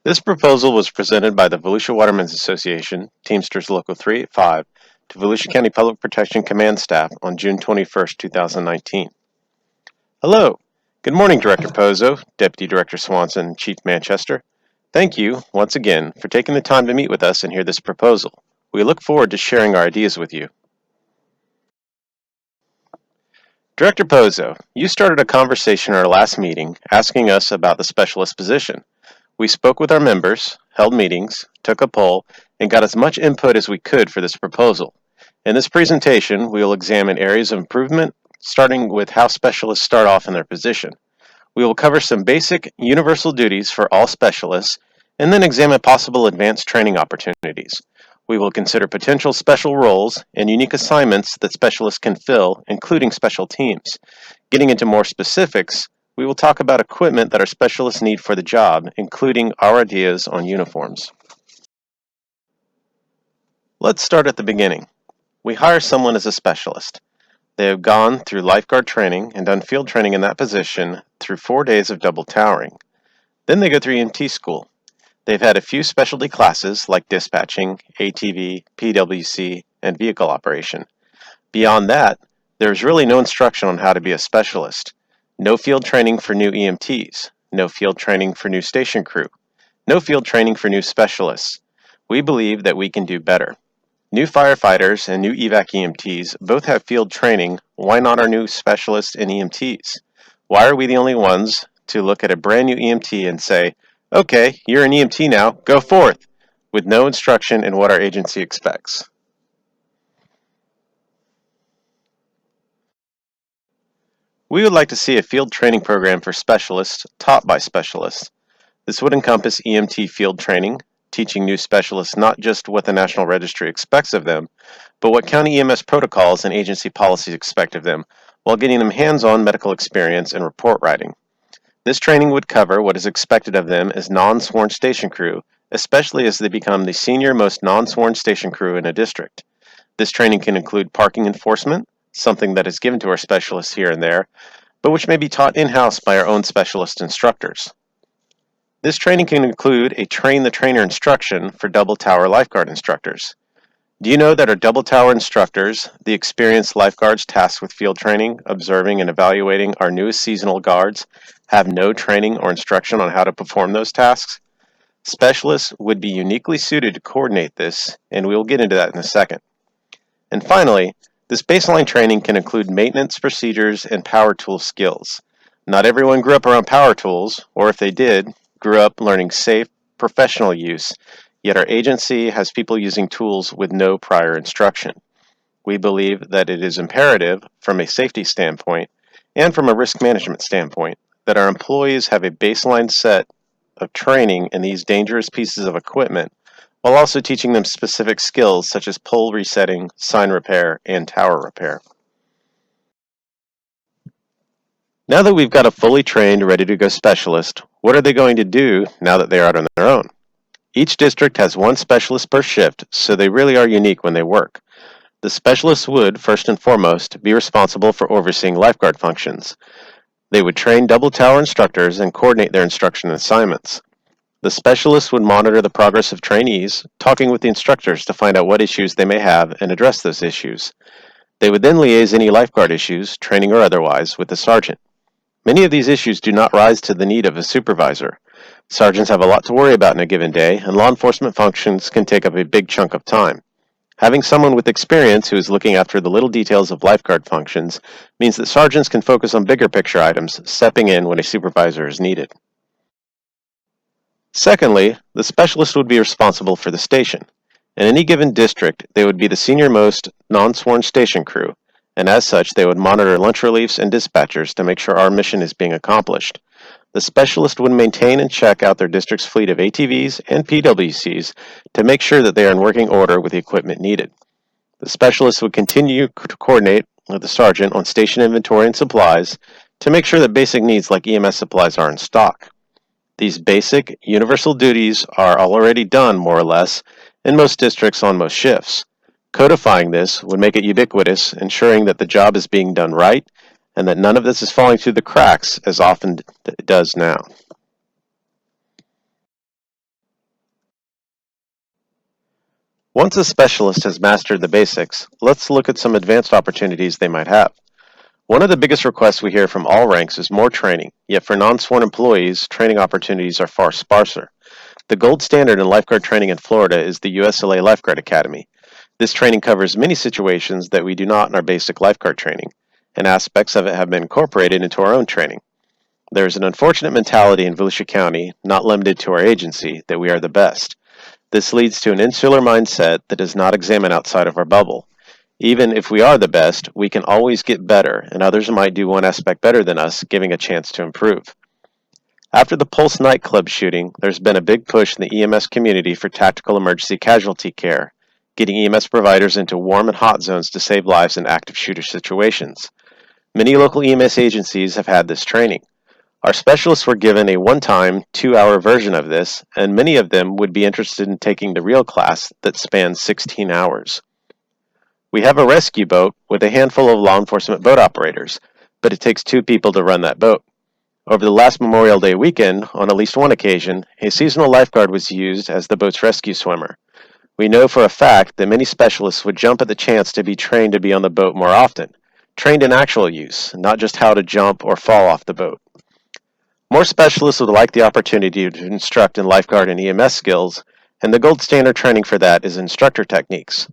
This proposal was presented by the Volusia Watermen's Association, Teamsters Local 385, to Volusia County Public Protection Command staff on June 21st, 2019. Hello. Good morning, Director Pozzo, Deputy Director Swanson, and Chief Manchester. Thank you, once again, for taking the time to meet with us and hear this proposal. We look forward to sharing our ideas with you. Director Pozzo, you started a conversation at our last meeting asking us about the specialist position. We spoke with our members, held meetings, took a poll, and got as much input as we could for this proposal. In this presentation, we will examine areas of improvement, starting with how specialists start off in their position. We will cover some basic, universal duties for all specialists, and then examine possible advanced training opportunities. We will consider potential special roles and unique assignments that specialists can fill, including special teams. Getting into more specifics, we will talk about equipment that our specialists need for the job, including our ideas on uniforms. Let's start at the beginning. We hire someone as a specialist. They have gone through lifeguard training and done field training in that position through 4 days of double towering. Then they go through EMT school. They've had a few specialty classes like dispatching, ATV, PWC, and vehicle operation. Beyond that, there is really no instruction on how to be a specialist. No field training for new EMTs. No field training for new station crew. No field training for new specialists. We believe that we can do better. New firefighters and new evac EMTs both have field training. Why not our new specialists and EMTs? Why are we the only ones to look at a brand new EMT and say, "Okay, you're an EMT now, go forth," with no instruction in what our agency expects? We would like to see a field training program for specialists taught by specialists. This would encompass EMT field training, teaching new specialists not just what the National Registry expects of them, but what county EMS protocols and agency policies expect of them, while getting them hands-on medical experience and report writing. This training would cover what is expected of them as non-sworn station crew, especially as they become the senior most non-sworn station crew in a district. This training can include parking enforcement, something that is given to our specialists here and there, but which may be taught in-house by our own specialist instructors. This training can include a train-the-trainer instruction for double tower lifeguard instructors. Do you know that our double tower instructors, the experienced lifeguards tasked with field training, observing, and evaluating our newest seasonal guards, have no training or instruction on how to perform those tasks? Specialists would be uniquely suited to coordinate this, and we will get into that in a second. And finally, this baseline training can include maintenance procedures and power tool skills. Not everyone grew up around power tools, or if they did, grew up learning safe, professional use, yet our agency has people using tools with no prior instruction. We believe that it is imperative, from a safety standpoint and from a risk management standpoint, that our employees have a baseline set of training in these dangerous pieces of equipment, while also teaching them specific skills such as pole resetting, sign repair, and tower repair. Now that we've got a fully trained, ready-to-go specialist, what are they going to do now that they are out on their own? Each district has one specialist per shift, so they really are unique when they work. The specialists would, first and foremost, be responsible for overseeing lifeguard functions. They would train double tower instructors and coordinate their instruction assignments. The specialists would monitor the progress of trainees, talking with the instructors to find out what issues they may have and address those issues. They would then liaise any lifeguard issues, training or otherwise, with the sergeant. Many of these issues do not rise to the need of a supervisor. Sergeants have a lot to worry about in a given day, and law enforcement functions can take up a big chunk of time. Having someone with experience who is looking after the little details of lifeguard functions means that sergeants can focus on bigger picture items, stepping in when a supervisor is needed. Secondly, the specialist would be responsible for the station. In any given district, they would be the senior-most non-sworn station crew, and as such, they would monitor lunch reliefs and dispatchers to make sure our mission is being accomplished. The specialist would maintain and check out their district's fleet of ATVs and PWCs to make sure that they are in working order with the equipment needed. The specialist would continue to coordinate with the sergeant on station inventory and supplies to make sure that basic needs like EMS supplies are in stock. These basic, universal duties are already done, more or less, in most districts on most shifts. Codifying this would make it ubiquitous, ensuring that the job is being done right and that none of this is falling through the cracks as often it does now. Once a specialist has mastered the basics, let's look at some advanced opportunities they might have. One of the biggest requests we hear from all ranks is more training, yet for non-sworn employees, training opportunities are far sparser. The gold standard in lifeguard training in Florida is the USLA Lifeguard Academy. This training covers many situations that we do not in our basic lifeguard training, and aspects of it have been incorporated into our own training. There is an unfortunate mentality in Volusia County, not limited to our agency, that we are the best. This leads to an insular mindset that does not examine outside of our bubble. Even if we are the best, we can always get better, and others might do one aspect better than us, giving a chance to improve. After the Pulse nightclub shooting, there's been a big push in the EMS community for tactical emergency casualty care, getting EMS providers into warm and hot zones to save lives in active shooter situations. Many local EMS agencies have had this training. Our specialists were given a one-time, 2-hour version of this, and many of them would be interested in taking the real class that spans 16 hours. We have a rescue boat with a handful of law enforcement boat operators, but it takes 2 people to run that boat. Over the last Memorial Day weekend, on at least one occasion, a seasonal lifeguard was used as the boat's rescue swimmer. We know for a fact that many specialists would jump at the chance to be trained to be on the boat more often, trained in actual use, not just how to jump or fall off the boat. More specialists would like the opportunity to instruct in lifeguard and EMS skills, and the gold standard training for that is instructor techniques.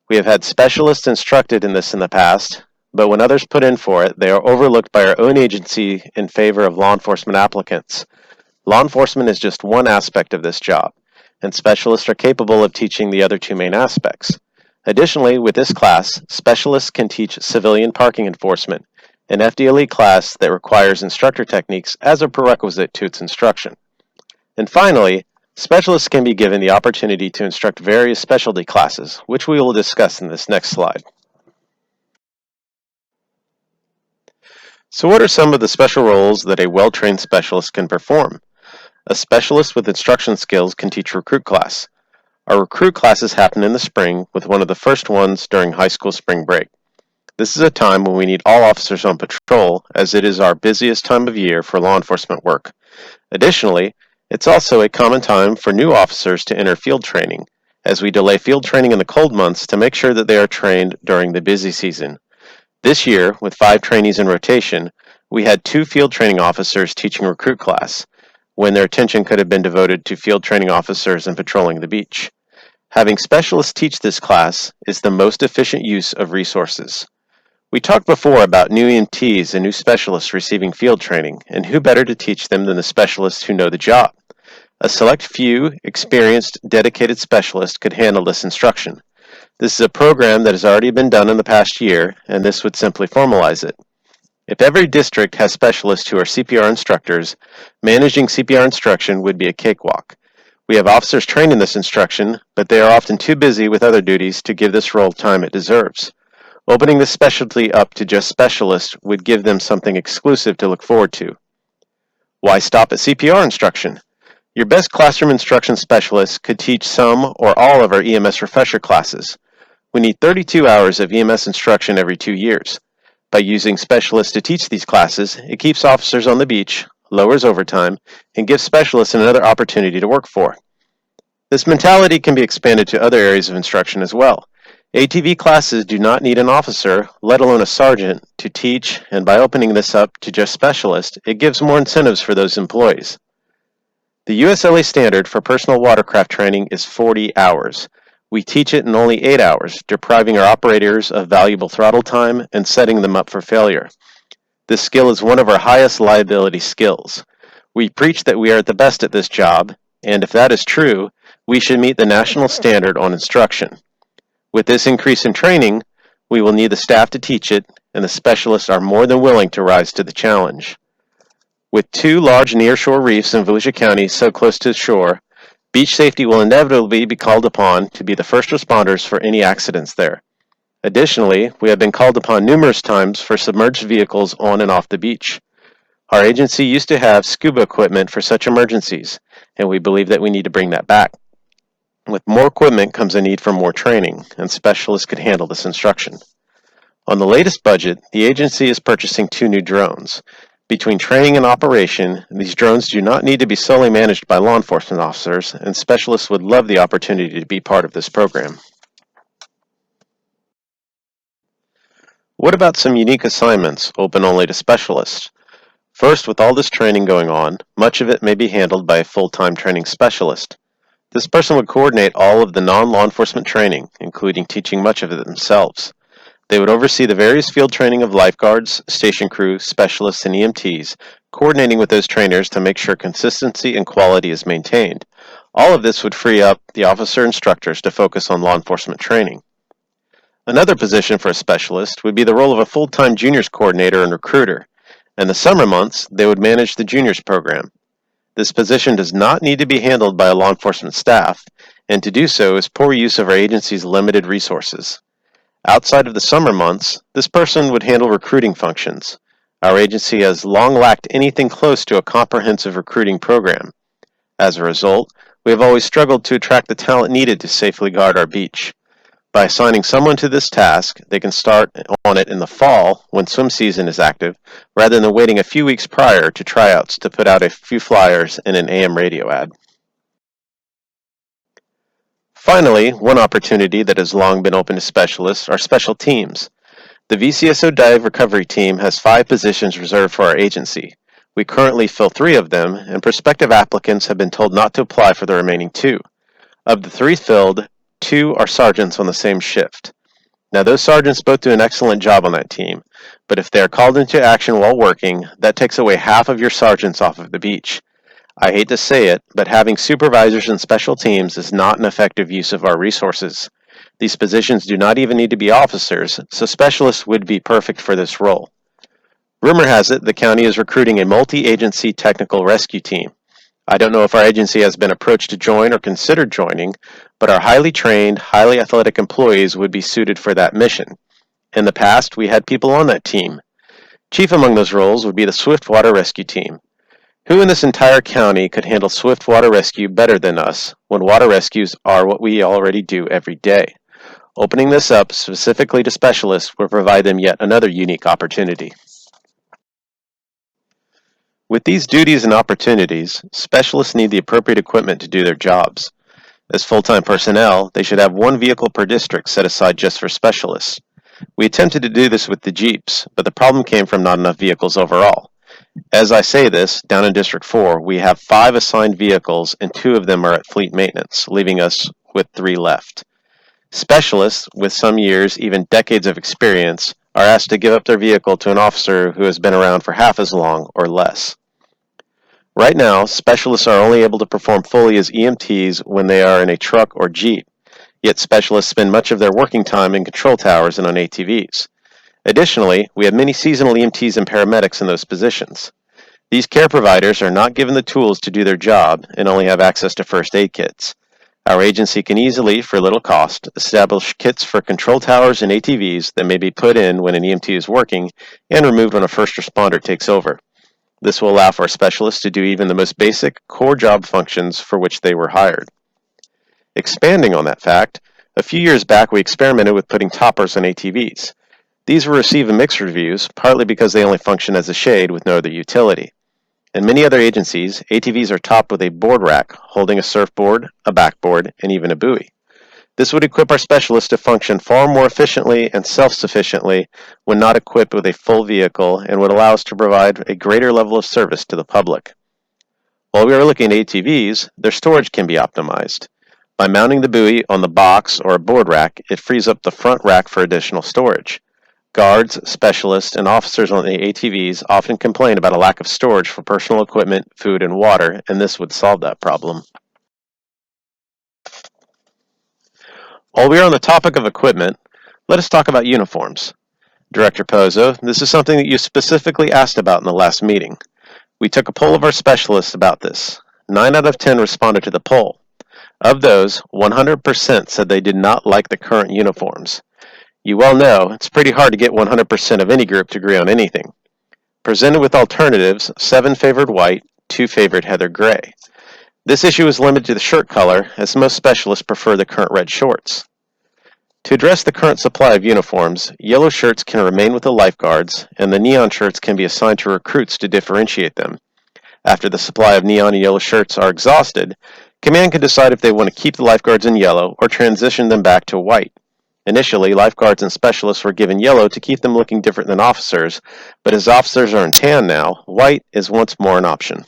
We have had specialists instructed in this in the past, but when others put in for it, they are overlooked by our own agency in favor of law enforcement applicants. Law enforcement is just one aspect of this job, and specialists are capable of teaching the other 2 main aspects. Additionally, with this class, specialists can teach civilian parking enforcement, an FDLE class that requires instructor techniques as a prerequisite to its instruction. And finally, specialists can be given the opportunity to instruct various specialty classes, which we will discuss in this next slide. So what are some of the special roles that a well-trained specialist can perform? A specialist with instruction skills can teach recruit class. Our recruit classes happen in the spring, with one of the first ones during high school spring break. This is a time when we need all officers on patrol, as it is our busiest time of year for law enforcement work. Additionally, it's also a common time for new officers to enter field training, as we delay field training in the cold months to make sure that they are trained during the busy season. This year, with 5 trainees in rotation, we had 2 field training officers teaching recruit class, when their attention could have been devoted to field training officers and patrolling the beach. Having specialists teach this class is the most efficient use of resources. We talked before about new EMTs and new specialists receiving field training, and who better to teach them than the specialists who know the job? A select few, experienced, dedicated specialists could handle this instruction. This is a program that has already been done in the past year, and this would simply formalize it. If every district has specialists who are CPR instructors, managing CPR instruction would be a cakewalk. We have officers trained in this instruction, but they are often too busy with other duties to give this role time it deserves. Opening this specialty up to just specialists would give them something exclusive to look forward to. Why stop at CPR instruction? Your best classroom instruction specialists could teach some or all of our EMS refresher classes. We need 32 hours of EMS instruction every 2 years. By using specialists to teach these classes, it keeps officers on the beach, lowers overtime, and gives specialists another opportunity to work for. This mentality can be expanded to other areas of instruction as well. ATV classes do not need an officer, let alone a sergeant, to teach, and by opening this up to just specialists, it gives more incentives for those employees. The USLA standard for personal watercraft training is 40 hours. We teach it in only 8 hours, depriving our operators of valuable throttle time and setting them up for failure. This skill is one of our highest liability skills. We preach that we are the best at this job, and if that is true, we should meet the national standard on instruction. With this increase in training, we will need the staff to teach it, and the specialists are more than willing to rise to the challenge. With 2 large nearshore reefs in Volusia County so close to shore, beach safety will inevitably be called upon to be the first responders for any accidents there. Additionally, we have been called upon numerous times for submerged vehicles on and off the beach. Our agency used to have scuba equipment for such emergencies, and we believe that we need to bring that back. With more equipment comes a need for more training, and specialists could handle this instruction. On the latest budget, the agency is purchasing 2 new drones. Between training and operation, these drones do not need to be solely managed by law enforcement officers, and specialists would love the opportunity to be part of this program. What about some unique assignments open only to specialists? First, with all this training going on, much of it may be handled by a full-time training specialist. This person would coordinate all of the non-law enforcement training, including teaching much of it themselves. They would oversee the various field training of lifeguards, station crew, specialists, and EMTs, coordinating with those trainers to make sure consistency and quality is maintained. All of this would free up the officer instructors to focus on law enforcement training. Another position for a specialist would be the role of a full-time juniors coordinator and recruiter. In the summer months, they would manage the juniors program. This position does not need to be handled by a law enforcement staff, and to do so is poor use of our agency's limited resources. Outside of the summer months, this person would handle recruiting functions. Our agency has long lacked anything close to a comprehensive recruiting program. As a result, we have always struggled to attract the talent needed to safely guard our beach. By assigning someone to this task, they can start on it in the fall when swim season is active, rather than waiting a few weeks prior to tryouts to put out a few flyers in an AM radio ad. Finally, one opportunity that has long been open to specialists are special teams. The VCSO Dive Recovery Team has 5 positions reserved for our agency. We currently fill 3 of them, and prospective applicants have been told not to apply for the remaining 2. Of the 3 filled, 2 are sergeants on the same shift. Now, those sergeants both do an excellent job on that team, but if they are called into action while working, that takes away half of your sergeants off of the beach. I hate to say it, but having supervisors in special teams is not an effective use of our resources. These positions do not even need to be officers, so specialists would be perfect for this role. Rumor has it the county is recruiting a multi-agency technical rescue team. I don't know if our agency has been approached to join or considered joining, but our highly trained, highly athletic employees would be suited for that mission. In the past, we had people on that team. Chief among those roles would be the Swift Water Rescue Team. Who in this entire county could handle swift water rescue better than us when water rescues are what we already do every day? Opening this up specifically to specialists will provide them yet another unique opportunity. With these duties and opportunities, specialists need the appropriate equipment to do their jobs. As full-time personnel, they should have 1 vehicle per district set aside just for specialists. We attempted to do this with the Jeeps, but the problem came from not enough vehicles overall. As I say this, down in District 4, we have 5 assigned vehicles and 2 of them are at fleet maintenance, leaving us with 3 left. Specialists, with some years, even decades of experience, are asked to give up their vehicle to an officer who has been around for half as long or less. Right now, specialists are only able to perform fully as EMTs when they are in a truck or Jeep, yet specialists spend much of their working time in control towers and on ATVs. Additionally, we have many seasonal EMTs and paramedics in those positions. These care providers are not given the tools to do their job and only have access to first aid kits. Our agency can easily, for little cost, establish kits for control towers and ATVs that may be put in when an EMT is working and removed when a first responder takes over. This will allow for our specialists to do even the most basic core job functions for which they were hired. Expanding on that fact, a few years back we experimented with putting toppers on ATVs. These were receiving mixed reviews, partly because they only function as a shade with no other utility. In many other agencies, ATVs are topped with a board rack holding a surfboard, a backboard, and even a buoy. This would equip our specialists to function far more efficiently and self-sufficiently when not equipped with a full vehicle and would allow us to provide a greater level of service to the public. While we are looking at ATVs, their storage can be optimized. By mounting the buoy on the box or a board rack, it frees up the front rack for additional storage. Guards, specialists, and officers on the ATVs often complain about a lack of storage for personal equipment, food, and water, and this would solve that problem. While we are on the topic of equipment, let us talk about uniforms. Director Pozzo, this is something that you specifically asked about in the last meeting. We took a poll of our specialists about this. 9 out of 10 responded to the poll. Of those, 100% said they did not like the current uniforms. You well know it's pretty hard to get 100% of any group to agree on anything. Presented with alternatives, 7 favored white, 2 favored heather gray. This issue is limited to the shirt color, as most specialists prefer the current red shorts. To address the current supply of uniforms, yellow shirts can remain with the lifeguards, and the neon shirts can be assigned to recruits to differentiate them. After the supply of neon and yellow shirts are exhausted, command can decide if they want to keep the lifeguards in yellow or transition them back to white. Initially, lifeguards and specialists were given yellow to keep them looking different than officers, but as officers are in tan now, white is once more an option.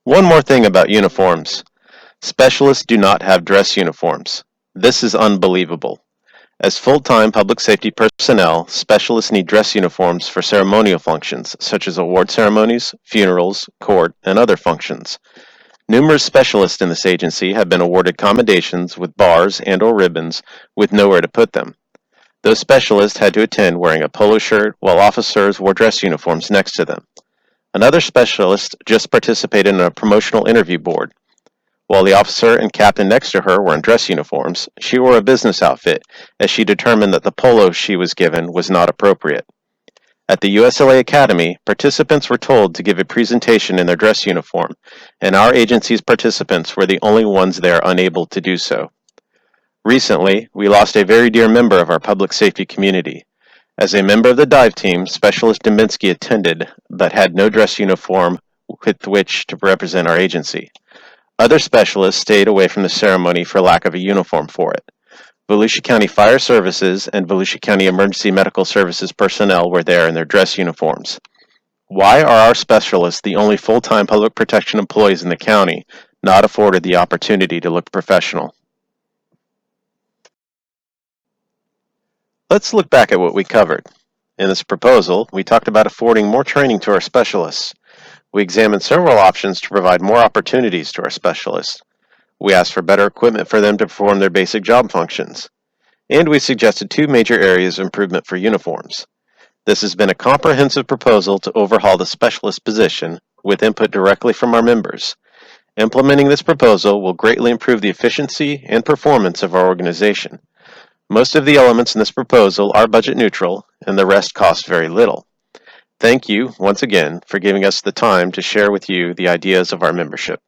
One more thing about uniforms. Specialists do not have dress uniforms. This is unbelievable. As full-time public safety personnel, specialists need dress uniforms for ceremonial functions, such as award ceremonies, funerals, court, and other functions. Numerous specialists in this agency have been awarded commendations with bars and/or ribbons with nowhere to put them. Those specialists had to attend wearing a polo shirt while officers wore dress uniforms next to them. Another specialist just participated in a promotional interview board. While the officer and captain next to her were in dress uniforms, she wore a business outfit as she determined that the polo she was given was not appropriate. At the USLA Academy, participants were told to give a presentation in their dress uniform, and our agency's participants were the only ones there unable to do so. Recently, we lost a very dear member of our public safety community. As a member of the dive team, Specialist Dominski attended, but had no dress uniform with which to represent our agency. Other specialists stayed away from the ceremony for lack of a uniform for it. Volusia County Fire Services and Volusia County Emergency Medical Services personnel were there in their dress uniforms. Why are our specialists the only full-time public protection employees in the county not afforded the opportunity to look professional? Let's look back at what we covered. In this proposal, we talked about affording more training to our specialists. We examined several options to provide more opportunities to our specialists. We asked for better equipment for them to perform their basic job functions. And we suggested two major areas of improvement for uniforms. This has been a comprehensive proposal to overhaul the specialist position with input directly from our members. Implementing this proposal will greatly improve the efficiency and performance of our organization. Most of the elements in this proposal are budget neutral, and the rest cost very little. Thank you, once again, for giving us the time to share with you the ideas of our membership.